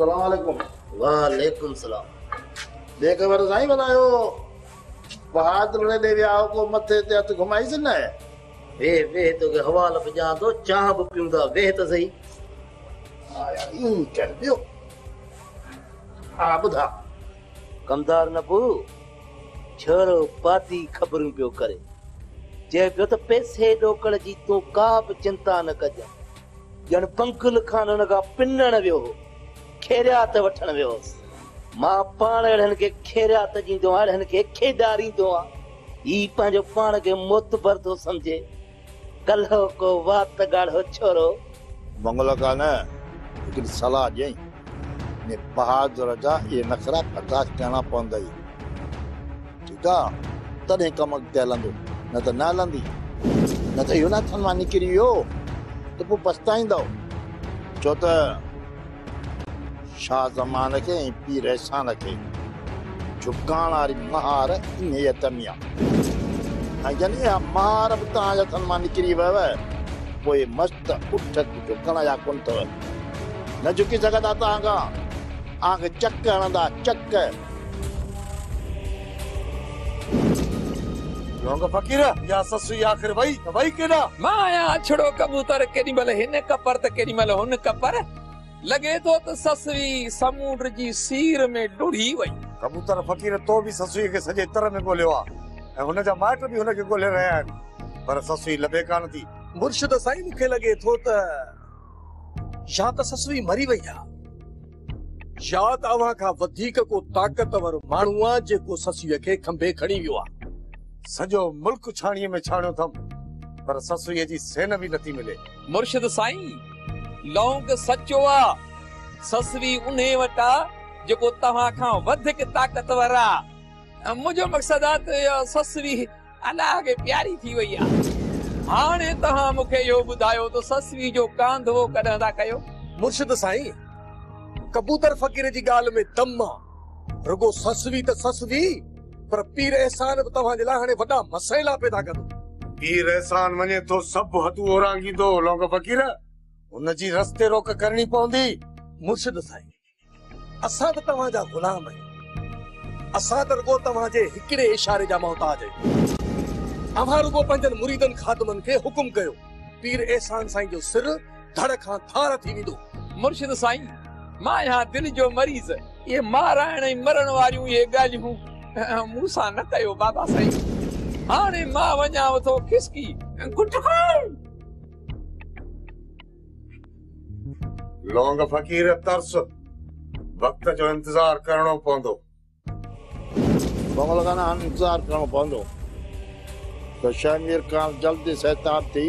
अस्सलाम वालेकुम। वालेकुम सलाम। देख वर साईं बनायो बहादुर ने दे विया को मथे ते हथ घुमाई से न वे तो के हवाल बजा दो चाह पियूंदा वे तो सही। आया यूं चल पियो आ बुधा कमदार न पू छोरो पाती खबरूं पियो करे जे पियो तो पैसे डोकड़ जी तू का भी चिंता न कज जन पंखुल खान न का पिनण वियो खेरियात वठण वियो मां पाण अड़न के खेरियात जींदो अड़न के खेडारींदो आ ई पंहिंजो पाण के मोतबर थो समझे कल्हो को वात गाढ़ो छोरो मंगल का न लेकिन सलाह जई ने बहादुर जा ये नखरा पचास कहना पवंदा ठीक आ तने कम अॻिते हलंदो न त न हलंदी न त इहो न थन मां निकिरी वियो त पोइ पछताईंदो छो त शाह ज़मान के पीर एहसान के झुकाण वारी महार नियत में आहे जॾहिं महार बि तव्हांजे हथनि मां निकिरी वियव पोइ मस्त उठ झुकण जा कोन अथव न झुकी सघंदा तव्हां खां आंख चक हणंदा चक लोंग फकीर या ससु आखिर वही केड़ा मां आया छड़ो कबूतर केडी मल हिन कपर त केडी मल हुन कपर लगे तो त ससवी समुंड जी सीर में डुड़ी वई। कबूतर फकीर तो भी ससु के सजे तर में गोलियो आ ए हुन जा माट भी हुन के गोले रहा है पर ससु लबे कान थी। मुर्शिद साईं मुखे लगे थो त या त ससवी मरी वई आ या त अवां खां वधीक को ताकतवर माण्हू आ जेको ससुअ खे खंबे खणी वियो आ। सजो मुल्क छाणीअ में छाणियो थम पर ससुए जी सेन भी नथी मिले। मुर्शिद साईं लौंग सचो आ ससवी उने वटा जेको तव्हां खां वधीक ताकतवर आ मुंहिंजो मक़सद आ त ससवी अलाह खे प्यारी थी वई आ। हाणे तव्हां मूंखे इहो ॿुधायो त ससवी जो कांधो कॾहिं था कयो। मुर्शिद साईं कबूतर फकीर जी ॻाल्हि में दम आ रुगो ससवी त ससवी पर पीर एहसान भी तव्हांजे लाइ हाणे वॾा मसइला पैदा कंदो। पीर एहसान वञे तो सब हथू ओरांगींदो लोंग फकीर हुन जी रस्ते रोक करणी पवंदी। मुर्शिद साईं असां त तव्हांजा गुलाम आहियूं असां त रुगो तव्हांजे हिकिड़े इशारे जा मोहताज आहियूं। अव्हां रुगो पंहिंजनि मुरीदनि खादमनि खे हुकुम कयो पीर एहसान साईं जो सिर धड़ खां धार थी वेंदो। मुर्शिद साईं मां यहाँ दिल जो मरीज़ ये माराइण ऐं मरण वारियूं ये ॻाल्हियूं मूंसां न कयो बाबा साईं। हाणे मां वञांव थो खिसकी लोंग फकीर तरस वक्त जो इंतजार करणो पवंदो। मंगल का न इंतजार करणो पवंदो त शमीर खान जल्दी सैताब थी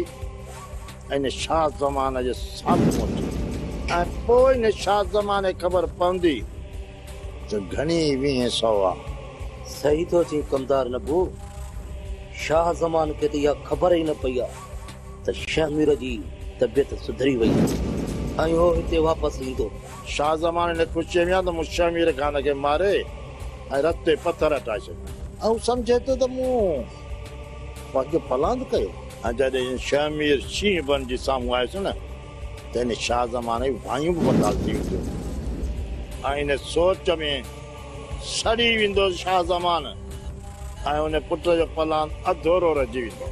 इन शाह ज़माने जे साम्हूं अचे ऐं पोइ इन शाह ज़माने ख़बर पवंदी त घणी 2000 आहे। सही तो चई कमदार नबू शाह ज़मान के तो या खबर ही न पई आ त शमीर जी तबियत सुधरी वई ऐं हो हिते वापस ईंदो। शाह ज़माने ने खुशी में त शमीर खान के मारे ऐं रस्ते पत्थर हटाए छॾिया ऐं सम्झे थो त मूं पंहिंजो फलांद कयो ऐं जॾहिं शमीर शींह बन जे साम्हूं आयुसि न त हिन शाह ज़माने वायूं बि बदल थी वेंदियूं ऐं हिन सोच में सड़ी वेंदो शाह ज़मान ऐं हुन पुट जो फलांद अधूरो रहिजी वेंदो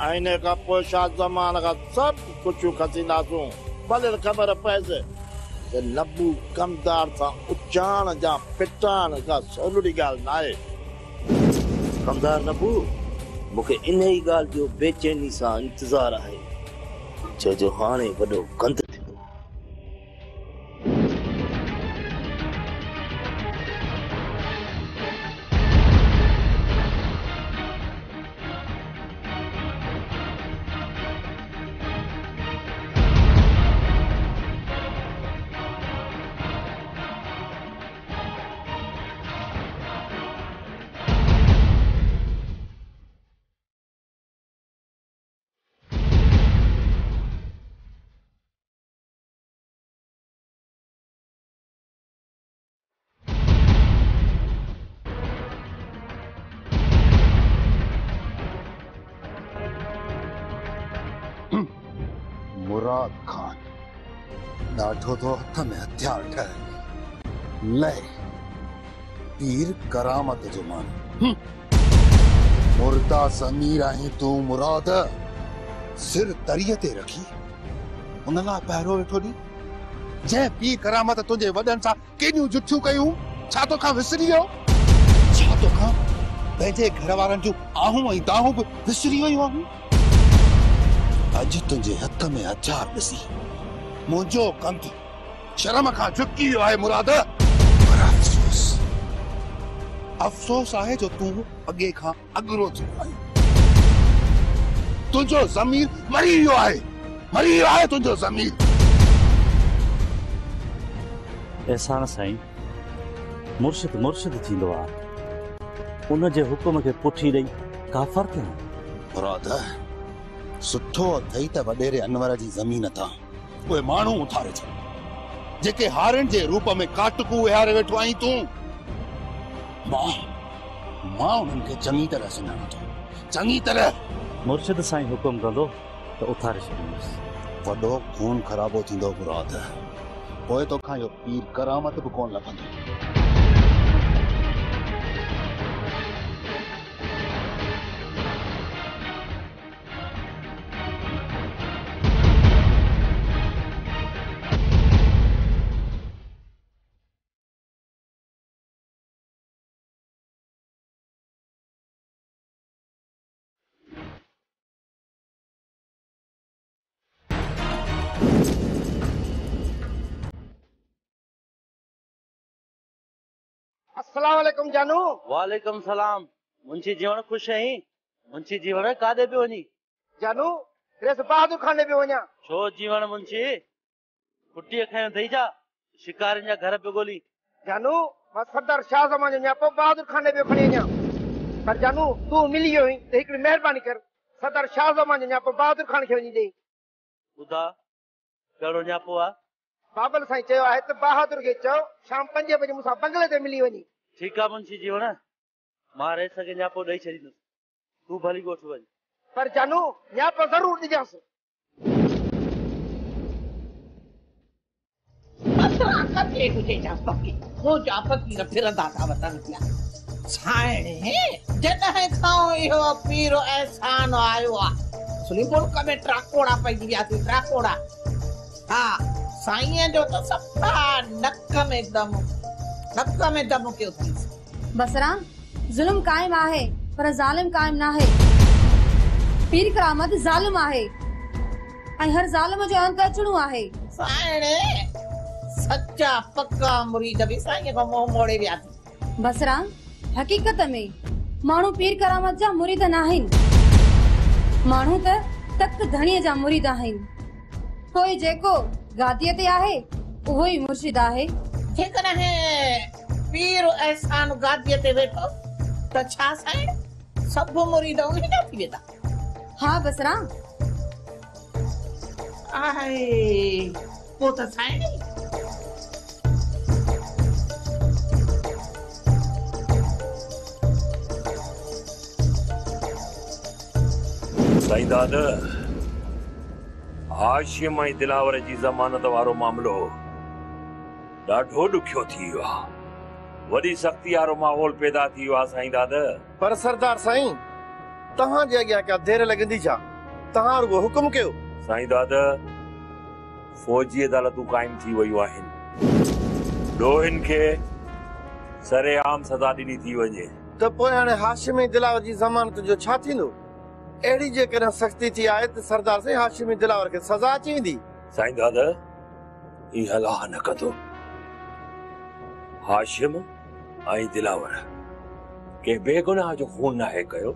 ऐं हिन खां पोइ शाह ज़मान खां सभु कुझु खसींदासूं भले ख़बर पएसि त नबू कमदार सां उचाण जा पिटाण का सवली ॻाल्हि न आहे। कमदार नबू मूंखे इन ई ॻाल्हि जो बेचैनी सां इंतज़ार आहे छो जो हाणे वॾो गंद थियो। मुराद खान ॾाढो तो हथ में हथियार ठहे लय पीर करामत जो माण्हू मुर्दा ज़मीर आहीं तूं मुराद सिर तरीअ ते रखी उन लाइ पहिरियों वेठो ॾी जंहिं पीर करामत तुंहिंजे वॾनि सां केॾियूं जुठियूं कयूं छा तोखां विसरी वियो छा तोखां पंहिंजे घर वारनि जूं आहूं ऐं दाहूं बि विसरी वियूं आहिनि अॼु तुंहिंजे हथ में हथियार ॾिसी मुंहिंजो कंधु शर्म खां झुकी वियो आहे मुराद पर अफ़सोस आहे जो तूं अॻे खां अॻिरो थियो आहीं तुंहिंजो ज़मीर मरी वियो आहे तुंहिंजो ज़मीर एहसान साईं मुर्शिद मुर्शिद थींदो आहे उन जे हुकुम खे पुठी ॾेई काफ़र कयूं मुराद सुठो अथई त वॾेरे अनवर जी ज़मीन तां उहे माण्हू उथारे छॾ जेके हारनि जे रूप में काटकू विहारे वेठो आहीं तूं मां उन्हनि खे चङी तरह सुञाणां थो चङी तरह मुर्शिद साईं हुकुम कंदो त उथारे छॾींदुसि वॾो खून ख़राबो थींदो मुराद पोइ तोखां इहो पीर करामत बि कोन लभंदो अस्सलाम वालेकुम जानू। वालेकुम सलाम। मुंशी जीवन खुश आहीं? मुंशी जीवन काॾे पियो वञी? जानू रेस बहादुर खाने पे वञा। छो जीवन मुंशी कुटीअ खयो अथई छा? शिकारनि जा घर पियो ॻोल्ही? जानू मां सरदार शाह ज़मान जो न्यापो बहादुर खाने पे खणी वञा पर जानू तूं मिली वियो आहीं त हिकिड़ी महिरबानी कर सरदार शाह ज़मान जो न्यापो बहादुर खान खे वञी ॾे। ॿुधा कहिड़ो न्यापो आहे? बाबल साईं चयो आहे त बहादुर खे चओ शाम 5 बजे मूंसां बंगले ते मिली वञी। ठीकु आहे मुंशी जीवन मां रेस खे न्यापो ॾेई छॾींदुसि तूं भली ॻोठ वञ। पर जानू न्यापो ज़रूर ॾिजांसि। कथे तुझे जापकी वो जापकी न फिरंदा था वतन पिया साइणे जॾहिं खां इहो पीरो एहसान आयो आहे सुनी मुल्क में ट्राकोड़ा पइजी वियासीं ट्राकोड़ा। हा साईं जो तो सफ़ा नक में दम कयो थी। बसरा जुल्म कायम आहे पर ज़ालिम कायम ना है। पीर करामत ज़ालिम आहे ऐं हर ज़ालिम जो अंत अचणो आहे। साइणे सच्चा पक्का मुरीद भी साईं को मुंह मोड़े विया थी। बसरा हकीकत में माण्हू पीर करामत जा मुरीद न आहिनि माण्हू त तख्त धणीअ जा मुरीद आहिनि। कोई जेको गादीअ ते आहे उहो ई मुर्शिद आहे। जेकॾहिं पीर एहसान गादीअ ते वेठो त छा साईं सभु मुरीद उन जा थी वेंदा? हा बसरा आहे पोइ त साईं साईं दादा हाशिम ऐं दिलावर जी ज़मानत वारो मामलो ॾाढो ॾुखियो थी वियो आहे। वॾी सख़्ती वारो माहौल पैदा थी वियो आहे साईं दादा। पर सरदार साईं तहां जे अॻियां क्या देर लॻंदी छा? तहां रुगो हुकुम कयो। साईं दादा फौजी अदालतूं क़ाइम थी वयूं आहिनि ॾोहिनि खे सरेआम सज़ा ॾिनी थी वञे त पोइ हाणे हाशिम ऐं दिलावर जी ज़मानत जो छा थींदो? अहिड़ी जेकॾहिं सख़्ती थी आहे त सरदार साईं हाशिम ऐं दिलावर खे सज़ा अची वेंदी। साईं दादा इहा अलाह न कंदो। हाशिम ऐं दिलावर के बेगुनाह जो खून नाहे कयो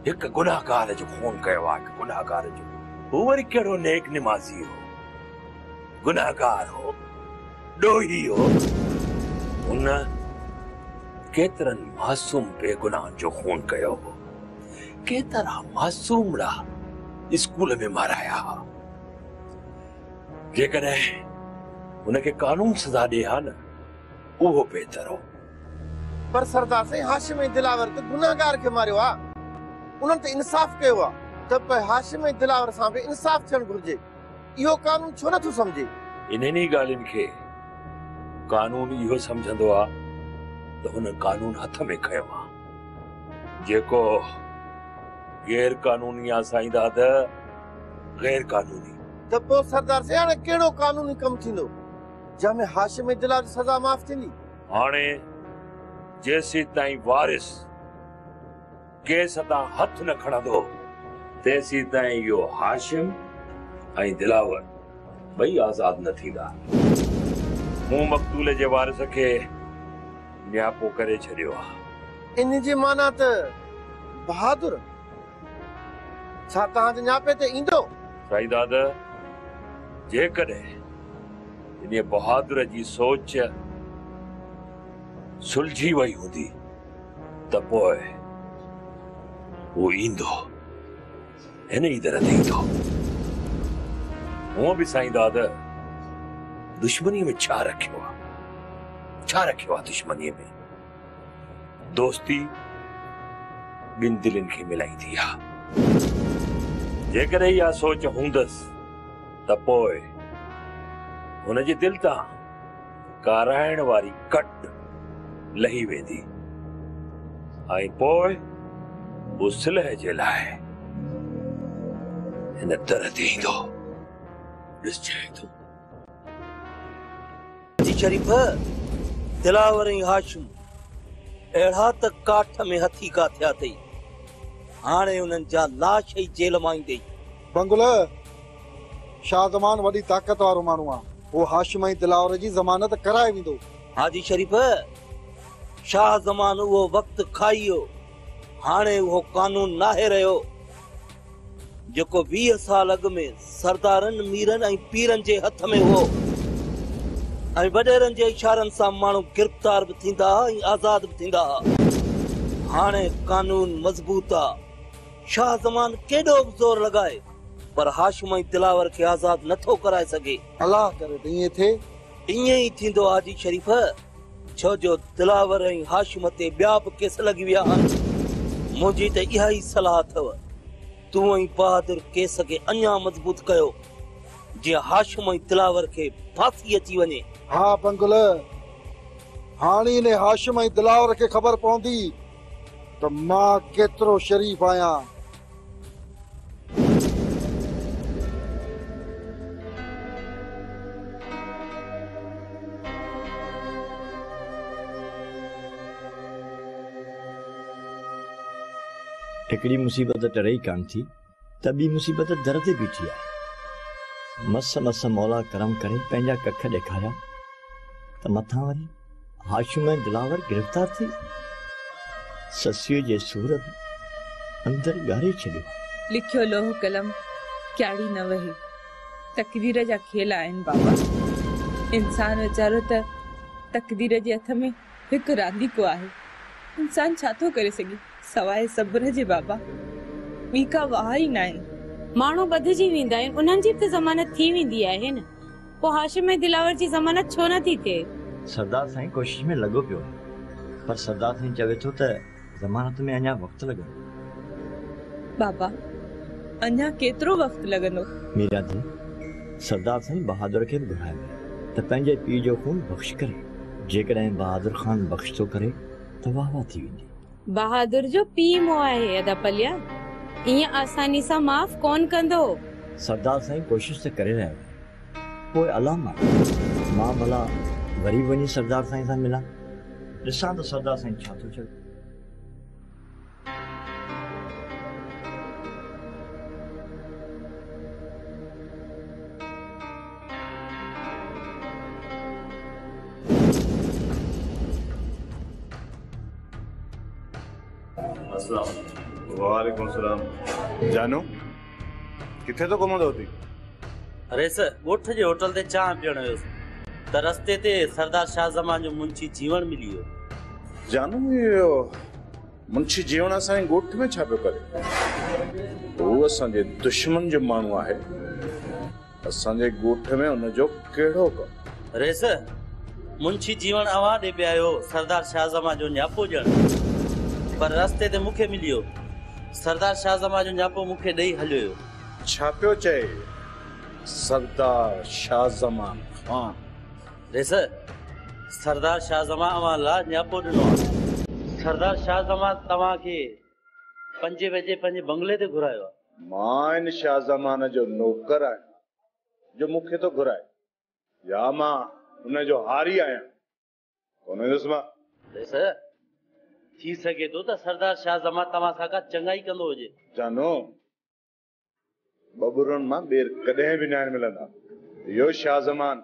हिकु गुनाहगार जो खून कयो आहे। हिकु गुनाहगार जो हू वरी कहिड़ो नेक निमाज़ी हो गुनाहगार हो ॾोही हो उन केतिरनि मासूम बेगुनाहनि जो खून कयो हो। केतिरा मासूमड़ा स्कूल में माराया जेकॾहिं उनखे कानून सज़ा ॾे हा न उहो बहितर हो। पर सरदार साईं हाशिम ऐं दिलावर त गुनाहगार खे मारियो आहे उन्हनि त इंसाफ़ कयो आहे त पोइ हाशिम ऐं दिलावर सां बि इंसाफ़ थियणु घुरिजे। इहो कानून छो नथो सम्झे? इन्हनि ॻाल्हियुनि खे कानून इहो सम्झंदो आहे त हुन कानून हथ में खयो आहे। जेको गैर कानूनी आहे साईं दादा, गैर कानूनी। त पोइ सरदार से हाणे कहिड़ो कानूनी कमु थींदो जंहिंमें हाशिम दिलावर जी सज़ा माफ़ थींदी? हाणे जेसीं ताईं वारिस केस तां हथ न खणंदो तेसीं ताईं इहो हाशिम ऐं दिलावर ॿई आज़ाद न थींदा। मूं मक़तूल जे वारिस खे न्यापो करे छॾियो आहे। इन जी माना त बहादुर छा तव्हांजे न्यापे ते ईंदो? साईं दादा, जेकॾहिं इन बहादुर जी सोच सुलझी वई हूंदी त पोइ वो ईंदो, हिन ई दर ते ईंदो। हूअं बि साईं दादा दुश्मनीअ में छा रखियो आहे? छा रखियो आहे दुश्मनीअ में? दोस्ती ॿिनि दिलनि खे मिलाईंदी आहे। जेकॾहिं इहा सोच हूंदसि त पोइ हुनजे दिल तां काराइण वारी कट लही वेंदी ऐं पोइ वो सिलह जे लाइ हिन दर ते ईंदो। ॾिसजांइ तूं। जी शरीफ, दिलावर ऐं हाशिम अहिड़ा त काठ में हथी का थिया अथई, हाणे उन्हनि जा लाश ई जेल मां ईंदई। बंगुल, शाह ज़मान वॾी ताक़त वारो माण्हू आहे। वो हाशिम ऐं दिलावर जी ज़मानत कराए वेंदो। हाजी शरीफ, शाह ज़मान उहो वक़्तु खाई वियो, हाणे उहो कानून नाहे रहियो जेको 20 साल अॻु में सरदारनि, मीरनि ऐं पीरनि जे हथ में हो ऐं वॾेरनि जे इशारनि सां माण्हू गिरफ़्तार बि थींदा ऐं आज़ाद बि थींदा। हाणे कानून मज़बूत आहे। शाह ज़मान केॾो बि ज़ोर लॻाए पर हाशिम ऐं दिलावर खे आज़ाद नथो कराए सघे। अलाह करे त ईअं थिए। ईअं ई थींदो हाजी शरीफ, छो जो दिलावर ऐं हाशिम ते ॿिया बि केस लॻी विया आहिनि। मुंहिंजी त इहा ई सलाह अथव, तूं ऐं बहादुर केस खे अञा मज़बूत कयो जीअं हाशिम ऐं दिलावर खे फांसी अची वञे। हा बंगुल, हाणे इन हाशिम ऐं दिलावर खे ख़बर पवंदी त मां केतिरो शरीफ आहियां। हिकिड़ी मुसीबत टरई कान थी त ॿी मुसीबत दर ते बीठी आहे। मस मस मौला करम करे पंहिंजा कख ॾेखारिया त मथां वरी हाशिम ऐं दिलावर गिरफ़्तार थी ससीअ जे सूरत अंदर ॻारे छॾियो। लिखियो लोह कलम क्यारी न वही, तकदीर जा खेल आहिनि बाबा। इंसान वीचारो त तकदीर जे हथ में हिकु रांदीको आहे। इंसान छा थो करे सघे सवाइ सब्र जे बाबा। ॿी का वाह ई न आहे। माण्हू ॿधिजी वेंदा आहिनि, उन्हनि जी बि ज़मानत थी वेंदी आहे न। पोइ हाशिम ऐं दिलावर जी ज़मानत छो नथी थिए? सरदार साईं कोशिश में लॻो पियो, पर सरदार साईं चवे थो त ज़मानत में अञा वक़्तु लॻंदो। बाबा, अञा केतिरो वक़्तु लॻंदो? मीरा दी, सरदार साईं बहादुर खे ॿुधायो त पंहिंजे पीउ जो खून बख़्श करे। जेकॾहिं बहादुर ख़ान बख़्श थो करे त वाह वाह थी वेंदी। बहादुर जो पीउ मो आहे अदा पलिया, ईअं आसानी सां माफ़ कोन कंदो। सरदार साईं कोशिश त करे रहिया, पोइ अलाह मां भला वरी वञी सरदार साईं सां मिलां, ॾिसां त सरदार साईं छा थो चए। वालेकुम सलाम। जानू किथे तो घुमंदो थी? अरे सर, ॻोठ जे होटल ते चांहि पीअण वियुसि त रस्ते ते सरदार शाह ज़मान जो मुंशी जीवन मिली वियो। जानू इहो मुंशी जीवन असांजे ॻोठ में छा पियो करे? हू असांजे दुश्मन जो माण्हू आहे। असांजे ॻोठ में हुनजो कहिड़ो कमु? अरे सर, मुंशी जीवन अवां ॾे पिया आयो सरदार शाह ज़मान जो न्यापो ॾियण, पर रस्ते ते मूंखे मिलियो। सरदार शाह ज़मान जो न्यापो मूंखे ॾेई हलियो। छा पियो चए? सरदार शाहजमान खान। ॾिस सरदार शाहजमान अवां ला न्यापो ॾिनो आहे। सरदार शाहजमान तव्हांखे 5 बजे पंहिंजे बंगले ते घुरायो आहे। मां इन शाहजमान जो नौकर आहियां जो मूंखे तो घुराए, या मां उन जो हारी आहियां कोन ॾिस मां। ॾिस थी सघे थो त सरदार शाहजमान तव्हां सां का चङाई कंदो हुजे। जानो बबुरनि मां ॿेर कॾहिं बि न मिलंदा। इहो शाहजमान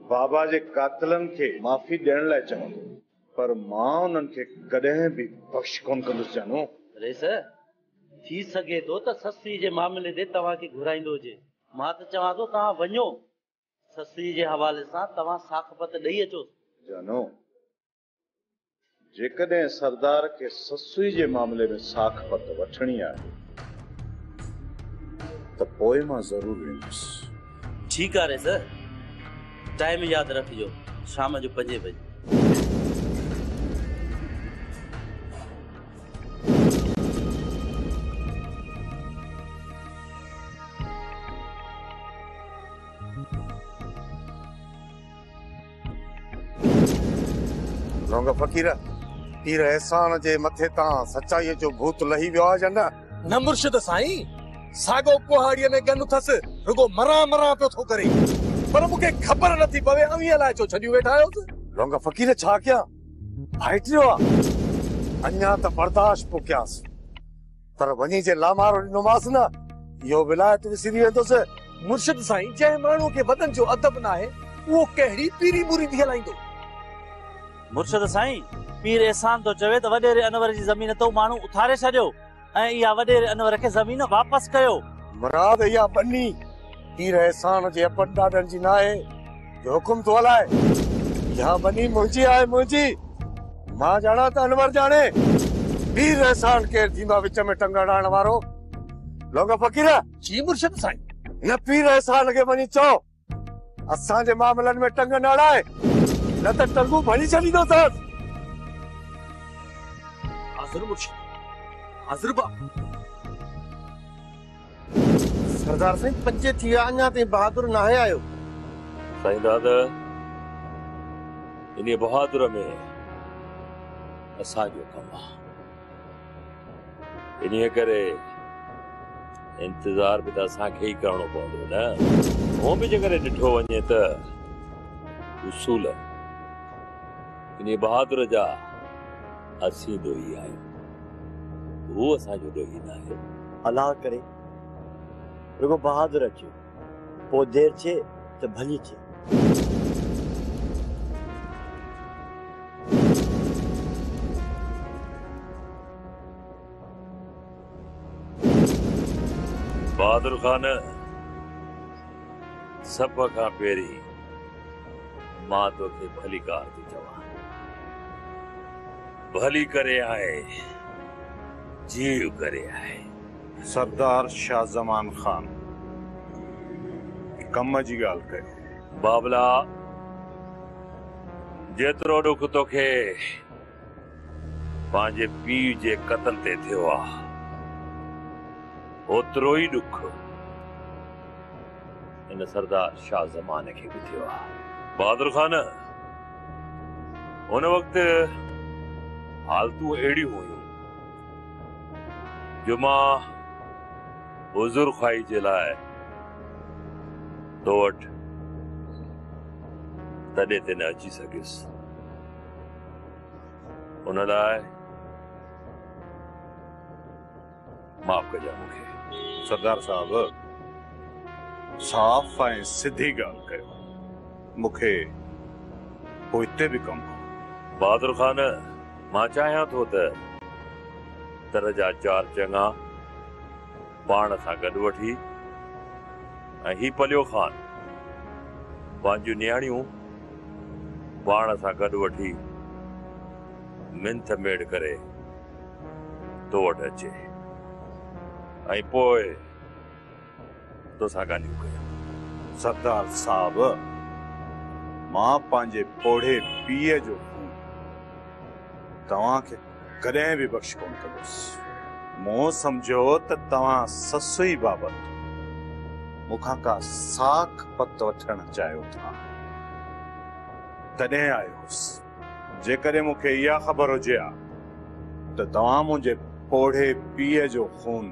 बाबा जे कातिलनि खे माफ़ी ॾियण लाइ चवंदो, पर मां उन्हनि खे कॾहिं बि बख़्श कोन कंदुसि। जानो ॾिस थी सघे थो त ससुई जे मामले ते तव्हांखे घुराईंदो हुजे। मां त चवां थो तव्हां वञो, ससुई जे हवाले सां तव्हां साखपत ॾेई अचो। जानो जेकॾहिं सरदार खे ससुई जे मामले में साखपत वठणी आहे त पोइ मां ज़रूर वेंदुसि। ठीकु आहे सर, टाइम यादि रखिजो, शाम जो 5 बजे। लौंग फ़क़ीर पीर एहसान जे मथे तां सचाईअ जो भूत लही वियो आहे जन। न मुर्शिद साईं, सागो कुहाड़ीअ में गन अथस, रुगो मरा मरा पियो थो करे, पर मूंखे ख़बर नथी पवे अवीअ लाइ छो छॾी वेठा आहियो। लौंग फ़क़ीर छा कयां, फाइटियो आहे अञा त बर्दाश्त पोइ कयांसि, पर वञी जे लामारो ॾिनोमांसि न, इहो विलायत विसरी वेंदुसि। मुर्शिद साईं, जंहिं माण्हू खे वतन जो अदब न आहे उहो कहिड़ी पीरी मुरीदी हलाईंदो। मुर्शिद साईं, पीर एहसान तो चवे त वॾेरे अनवर जी ज़मीन तो माण्हू उथारे छॾियो ऐं इहा वॾेरे अनवर खे ज़मीन वापसि कयो। मुराद इहा बनी पीर एहसान जे अपन ॾाॾनि जी न आहे जो हुकुम थो हलाए। इहा बनी मुंहिंजी आहे, मुंहिंजी। मां ॼाणा त अनवर ॼाणे। पीर एहसान केरु थींदो आहे विच में टंग हणाइण वारो? लौंग फ़क़ीर। जी मुर्शिद साईं। न पीर एहसान खे वञी चओ असांजे मामलनि में टंग न हणाए, न त टंगू भणी छॾींदोसि। हाज़िर मुर्शिद, हाज़िर बाबू। सरदार साईं, 5 थी विया, अञा ताईं बहादुर न आयो। साईं दादा, इन बहादुर में असांजो कमु आहे, इन करे इंतज़ार बि त असांखे ई करणो पवंदो न। उहो बि जेकॾहिं ॾिठो वञे त उसूल इन बहादुर जा असीं ॾोही आहियूं, उहो असांजो ॾोही न आहे। अलाह करे रुगो बहादुर अचे, पोइ देरि थिए त भली थिए। बहादुर खान, सभ खां पहिरीं मां तोखे भली कार थी चवां। भली करे आहे, जीव करे आहे। सरदार शाहजमान खान कम जी ॻाल्हि कयो। बाबला, जेतिरो ॾुख तोखे पंहिंजे पीउ जे क़त्ल ते थियो आहे, ओतिरो ई ॾुख इन सरदार शाहजमान खे बि थियो आहे। बहादुर खान, हुन वक़्तु हालतूं अहिड़ियूं हुयूं जो मां हुज़ूर ख़्वाही जे लाइ तो वटि तॾहिं ते न अची सघियुसि। उन लाइ माफ़ कजां मूंखे। सरदार साहब, साफ़ ऐं सिधी ॻाल्हि कयो, मूंखे पोइ हिते बि कमु हो। बहादुर खान, मां चाहियां थो त तर जा 4 चङा पाण सां गॾु वठी ऐं ही पलियो खान पंहिंजूं नियाणियूं पाण सां गॾु वठी मिंथ मेड़ करे तो वटि अचे ऐं पोइ तोसां ॻाल्हियूं कयूं। सरदार साहब, मां पंहिंजे पोढ़े पीउ जो तव्हांखे कॾहिं बि बख़्श कोन कंदुसि। मूं सम्झो त तव्हां ससुई बाबति मूंखां का साख पत वठण चाहियो था तॾहिं आयोसि जेकॾहिं मूंखे इहा ख़बर हुजे हा त तव्हां मुंहिंजे पोढ़े पीउ जो खून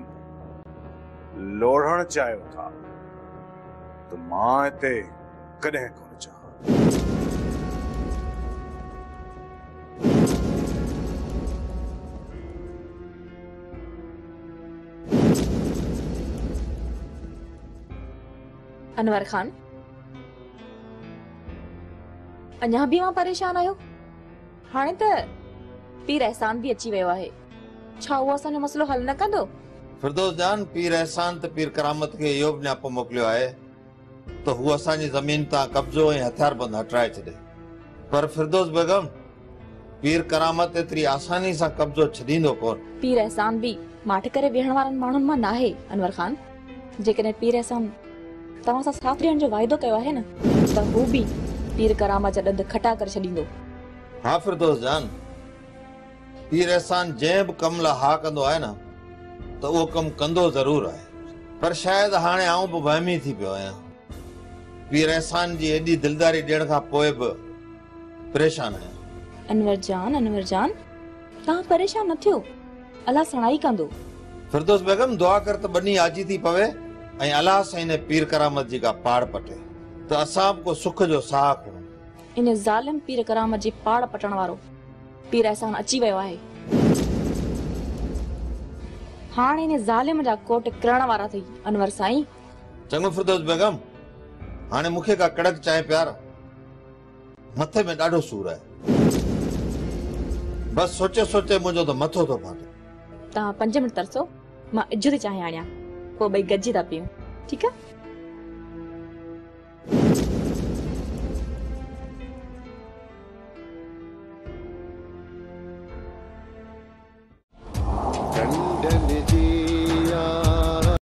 लोढ़ण चाहियो था त मां हिते कॾहिं कोन चाहियां। अनवर खान, अञा बि मां परेशान आहियो? हाणे त पीर एहसान भी अची वियो आहे, छा उहो असांजो मसलो हल न कंदो? फिरदौस जान, पीर एहसान त पीर करामत खे इहो बि न्यापो मोकिलियो आहे त हू असांजी ज़मीन तां कब्ज़ो ऐं हथियारबंद हटाए छॾे, पर फिरदौस बेगम, पीर करामत एतिरी आसानी सां कब्ज़ो छॾींदो कोन। पीर एहसान भी माठ करे वेहण वारनि माण्हुनि मां नाहे अनवर खान। जेकॾहिं पीर एहसान तव्हां सां साथ ॾियण जो वाइदो कयो आहे न, त हू भी पीर करामत जा ॾंद खटा करे छॾींदो। हाँ फिरदौस जान, पीर एहसान जंहिं बि कम लाइ हा कंदो आहे न त उहो कमु कंदो ज़रूर आहे, पर शायदि हाणे आऊं बि वहमी थी पियो आहियां। पीर एहसान जी एॾी दिलदारी ॾियण खां पोइ बि परेशान आहियां। अनवर जान, तव्हां परेशान न थियो, अलाह सणाई कंदो। फिरदौस बेगम, दुआ कर त बनी आजी थी पवे ऐं अलाह सां इन पीर करामत जी का पाड़ पटे त असां बि को सुख जो साह खणूं। इन ज़ालिम पीर करामत जी पाड़ पटण वारो पीर एहसान अची वियो आहे। हाणे इन ज़ालिम जा कोट किरण वारा थी अनवर साईं। चङो फिरदौस बेगम, हाणे मूंखे का कड़क चांहि प्यार, मथे में ॾाढो सूर आहे। बस सोचे सोचे मुंहिंजो त मथो थो फाटे। तव्हां 5 मिंट तरसो, मां इज्जत चांहि आणियां, पोइ ॿई गॾिजी था पियूं, ठीकु आहे?